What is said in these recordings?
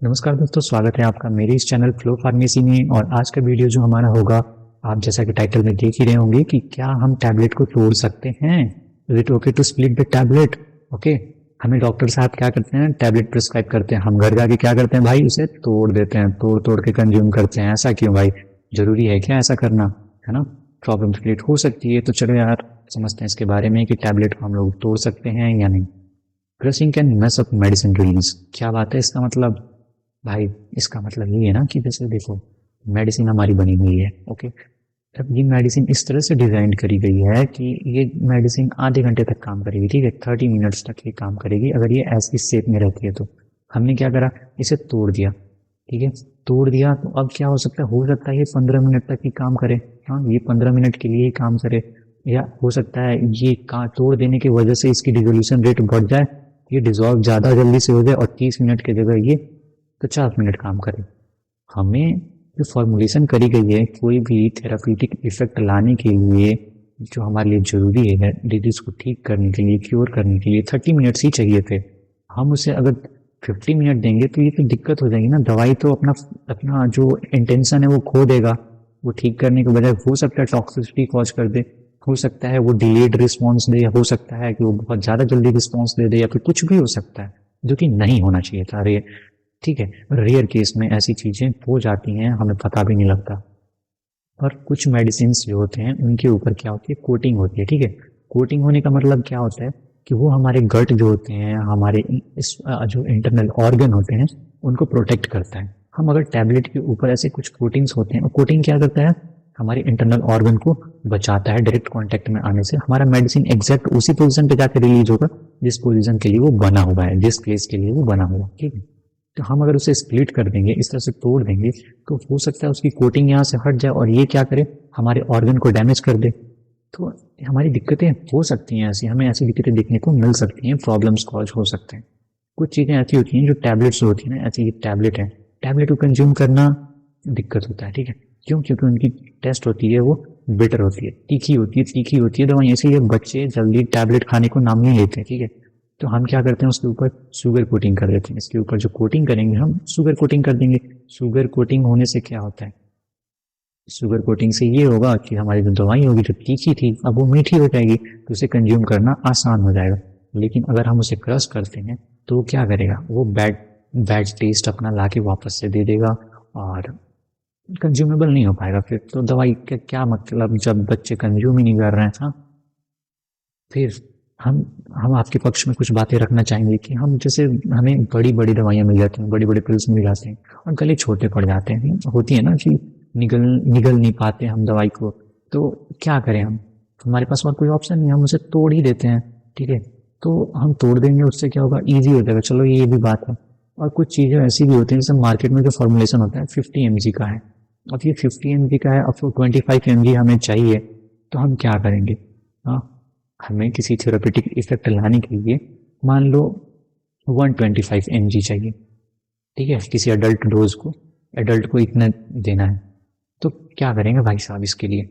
नमस्कार दोस्तों, स्वागत है आपका मेरे इस चैनल फ्लो फार्मेसी में। और आज का वीडियो जो हमारा होगा, आप जैसा कि टाइटल में देख ही रहे होंगे कि क्या हम टैबलेट को तोड़ सकते हैं। Is it okay to split the tablet? Okay. हमें डॉक्टर साहब क्या करते हैं, टैबलेट प्रिस्क्राइब करते हैं, हम घर जाके क्या करते हैं भाई, उसे तोड़ देते हैं, तोड़ तोड़ के कंज्यूम करते हैं। ऐसा क्यों भाई? जरूरी है क्या ऐसा करना? है ना? प्रॉब्लम क्रिएट हो सकती है। तो चलो यार, समझते हैं इसके बारे में कि टैबलेट को हम लोग तोड़ सकते हैं या नहीं। Crushing can mess up medicine release. क्या बात है इसका मतलब भाई? इसका मतलब ये है ना कि जैसे देखो, मेडिसिन हमारी बनी हुई है, ओके। अब ये मेडिसिन इस तरह से डिजाइन करी गई है कि ये मेडिसिन आधे घंटे तक काम करेगी, ठीक है, 30 मिनट्स तक ये काम करेगी अगर ये ऐसी शेप में रहती है। तो हमने क्या करा, इसे तोड़ दिया, ठीक है। तोड़ दिया तो अब क्या हो सकता है ये 15 मिनट तक ही काम करे। हाँ, ये 15 मिनट के लिए ही काम करे। या हो सकता है ये का तोड़ देने की वजह से इसकी डिसोल्यूशन रेट बढ़ जाए, ये डिजॉल्व ज़्यादा जल्दी से हो जाए और 30 मिनट की जगह ये 50 मिनट काम करे। हमें जो फॉर्मुलेशन करी गई है कोई भी थेरापीटिक इफेक्ट लाने के लिए, जो हमारे लिए जरूरी है डिजीज को ठीक करने के लिए, क्योर करने के लिए 30 मिनट्स ही चाहिए थे। हम उसे अगर 50 मिनट देंगे तो ये तो दिक्कत हो जाएगी ना। दवाई तो अपना अपना जो इंटेंशन है वो खो देगा। वो ठीक करने के बजाय हो सकता है टॉक्सिसिटी कॉज कर दे, हो सकता है वो डिलेड रिस्पॉन्स दे, या हो सकता है कि वो बहुत ज़्यादा जल्दी रिस्पॉन्स दे दे, या फिर कुछ भी हो सकता है जो कि नहीं होना चाहिए था। अरे ठीक है, रेयर केस में ऐसी चीज़ें हो जाती हैं, हमें पता भी नहीं लगता। और कुछ मेडिसिन जो होते हैं उनके ऊपर क्या होती है, कोटिंग होती है, ठीक है। कोटिंग होने का मतलब क्या होता है कि वो हमारे गट जो होते हैं, हमारे जो इंटरनल ऑर्गन होते हैं, उनको प्रोटेक्ट करता है। हम अगर टैबलेट के ऊपर ऐसे कुछ कोटिंग्स होते हैं, और कोटिंग क्या करता है, हमारे इंटरनल ऑर्गन को बचाता है डायरेक्ट कांटेक्ट में आने से। हमारा मेडिसिन एग्जैक्ट उसी पोजीशन पे जाकर रिलीज होगा जिस पोजीशन के लिए वो बना हुआ है, जिस प्लेस के लिए वो बना हुआ है, ठीक है। तो हम अगर उसे स्प्लिट कर देंगे, इस तरह से तोड़ देंगे, तो हो सकता है उसकी कोटिंग यहाँ से हट जाए और ये क्या करे, हमारे ऑर्गन को डैमेज कर दे। तो हमारी दिक्कतें हो सकती हैं ऐसी, हमें ऐसी दिक्कतें देखने को मिल सकती हैं, प्रॉब्लम्स कॉज हो सकते हैं। कुछ चीज़ें ऐसी होती हैं जो टैबलेट्स होती हैं ना, ऐसी ये टैबलेट है, टैबलेट को कंज्यूम करना दिक्कत होता है, ठीक है। क्यों? क्योंकि उनकी टेस्ट होती है वो बिटर होती है, तीखी होती है, तीखी होती है दवाई, इसीलिए बच्चे जल्दी टैबलेट खाने को नाम नहीं लेते, ठीक है। तो हम क्या करते हैं, उसके ऊपर शुगर कोटिंग कर देते हैं। इसके ऊपर जो कोटिंग करेंगे हम, शुगर कोटिंग कर देंगे। शुगर कोटिंग होने से क्या होता है, शुगर कोटिंग से ये होगा कि हमारी जो दवाई होगी जो तीखी थी अब वो मीठी हो जाएगी, तो उसे कंज्यूम करना आसान हो जाएगा। लेकिन अगर हम उसे क्रश करते हैं तो वो क्या करेगा, वो बैड बैड टेस्ट अपना ला के वापस से दे देगा और कंज्यूमेबल नहीं हो पाएगा। फिर तो दवाई का क्या मतलब जब बच्चे कंज्यूम ही नहीं कर रहे हैं। हाँ, फिर हम हम आपके पक्ष में कुछ बातें रखना चाहेंगे कि हम जैसे, हमें बड़ी बड़ी दवाइयाँ मिल जाती हैं, बड़ी बड़ी पिल्स मिल जाते हैं और गले छोटे पड़ जाते हैं, होती है ना कि निगल निगल नहीं पाते हम दवाई को। तो क्या करें हम, हमारे पास और कोई ऑप्शन नहीं, हम उसे तोड़ ही देते हैं, ठीक है। तो हम तोड़ देंगे, उससे क्या होगा, ईजी हो जाएगा, चलो ये भी बात है। और कुछ चीज़ें ऐसी भी होती हैं, जैसे मार्केट में जो फॉर्मुलेशन होता है 50 mg का है। अब ये 50 mg का है, अब 25 mg हमें चाहिए, तो हम क्या करेंगे। हाँ, हमें किसी थेरापेटिक इफेक्ट लाने के लिए मान लो 125 mg चाहिए, ठीक है, किसी अडल्ट डोज को, एडल्ट को इतना देना है। तो क्या करेंगे भाई साहब इसके लिए?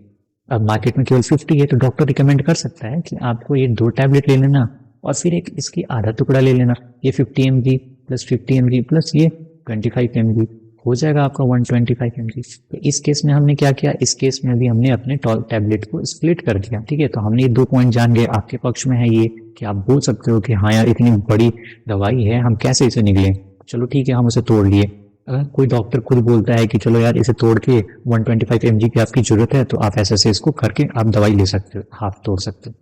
अब मार्केट में केवल 50 है, तो डॉक्टर रिकमेंड कर सकता है कि आपको ये 2 टैबलेट ले लेना और फिर एक इसकी आधा टुकड़ा ले लेना। ये 50 mg प्लस 50 mg प्लस ये 25 mg हो जाएगा आपका 125 mg। तो इस केस में हमने क्या किया, इस केस में भी हमने अपने टैबलेट को स्प्लिट कर दिया, ठीक है। तो हमने ये 2 पॉइंट जान गए। आपके पक्ष में है ये कि आप बोल सकते हो कि हाँ यार, इतनी बड़ी दवाई है, हम कैसे इसे निकलें। चलो ठीक है, हम उसे तोड़ लिए। अगर कोई डॉक्टर खुद बोलता है कि चलो यार, इसे तोड़ के 125 mg की आपकी जरूरत है, तो आप ऐसे ऐसे इसको करके आप दवाई ले सकते हो, हाफ तोड़ सकते हो,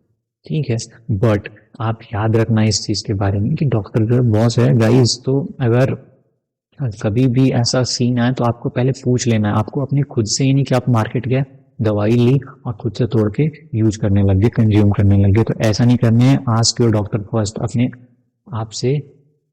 ठीक है। बट आप याद रखना इस चीज के बारे में कि डॉक्टर जो बॉस है गाइस। तो अगर कभी भी ऐसा सीन आए तो आपको पहले पूछ लेना है, आपको अपनी खुद से ही नहीं कि आप मार्केट गए, दवाई ली और खुद से तोड़ के यूज करने लग गए, कंज्यूम करने लग गए। तो ऐसा नहीं करना है, आस्क योर डॉक्टर फर्स्ट। अपने आप से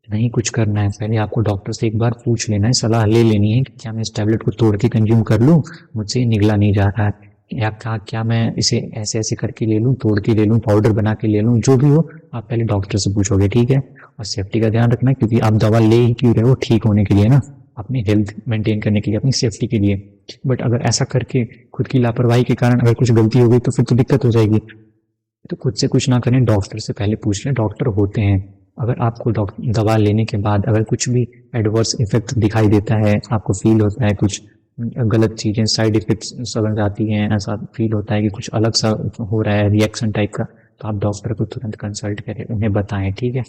नहीं कुछ करना है, पहले आपको डॉक्टर से एक बार पूछ लेना है, सलाह ले लेनी है कि क्या मैं इस टैबलेट को तोड़ के कंज्यूम कर लूँ, मुझसे ये निगला नहीं जा रहा है, या क्या मैं इसे ऐसे ऐसे करके ले लूँ, तोड़ के ले लूँ, पाउडर बना के ले लूँ, जो भी हो आप पहले डॉक्टर से पूछोगे, ठीक है। और सेफ्टी का ध्यान रखना, क्योंकि आप दवा ले ही क्यों रहे हो, ठीक होने के लिए ना, अपनी हेल्थ मेंटेन करने के लिए, अपनी सेफ्टी के लिए। बट अगर ऐसा करके खुद की लापरवाही के कारण अगर कुछ गलती हो गई तो फिर तो दिक्कत हो जाएगी। तो खुद से कुछ ना करें, डॉक्टर से पहले पूछ लें, डॉक्टर होते हैं अगर आपको दवा लेने के बाद अगर कुछ भी एडवर्स इफेक्ट दिखाई देता है, आपको फील होता है कुछ गलत चीज़ें साइड इफेक्ट्स समझ आती हैं, ऐसा फील होता है कि कुछ अलग सा हो रहा है रिएक्शन टाइप का, तो आप डॉक्टर को तुरंत कंसल्ट करें, उन्हें बताएं, ठीक है।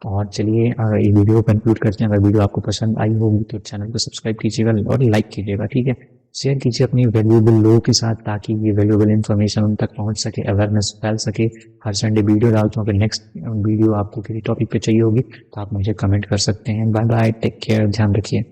और चलिए ये वीडियो कंक्लूड करते हैं। अगर वीडियो आपको पसंद आई होगी तो चैनल को सब्सक्राइब कीजिएगा और लाइक कीजिएगा, ठीक है। शेयर कीजिए अपनी वैल्यूएबल लोगों के साथ ताकि ये वैल्यूएबल इन्फॉर्मेशन उन तक पहुंच सके, अवेयरनेस फैल सके। हर संडे वीडियो डालता हूँ। अगर नेक्स्ट वीडियो आपको किसी टॉपिक पे चाहिए होगी तो आप मुझे कमेंट कर सकते हैं। बाय बाय, टेक केयर, ध्यान रखिए।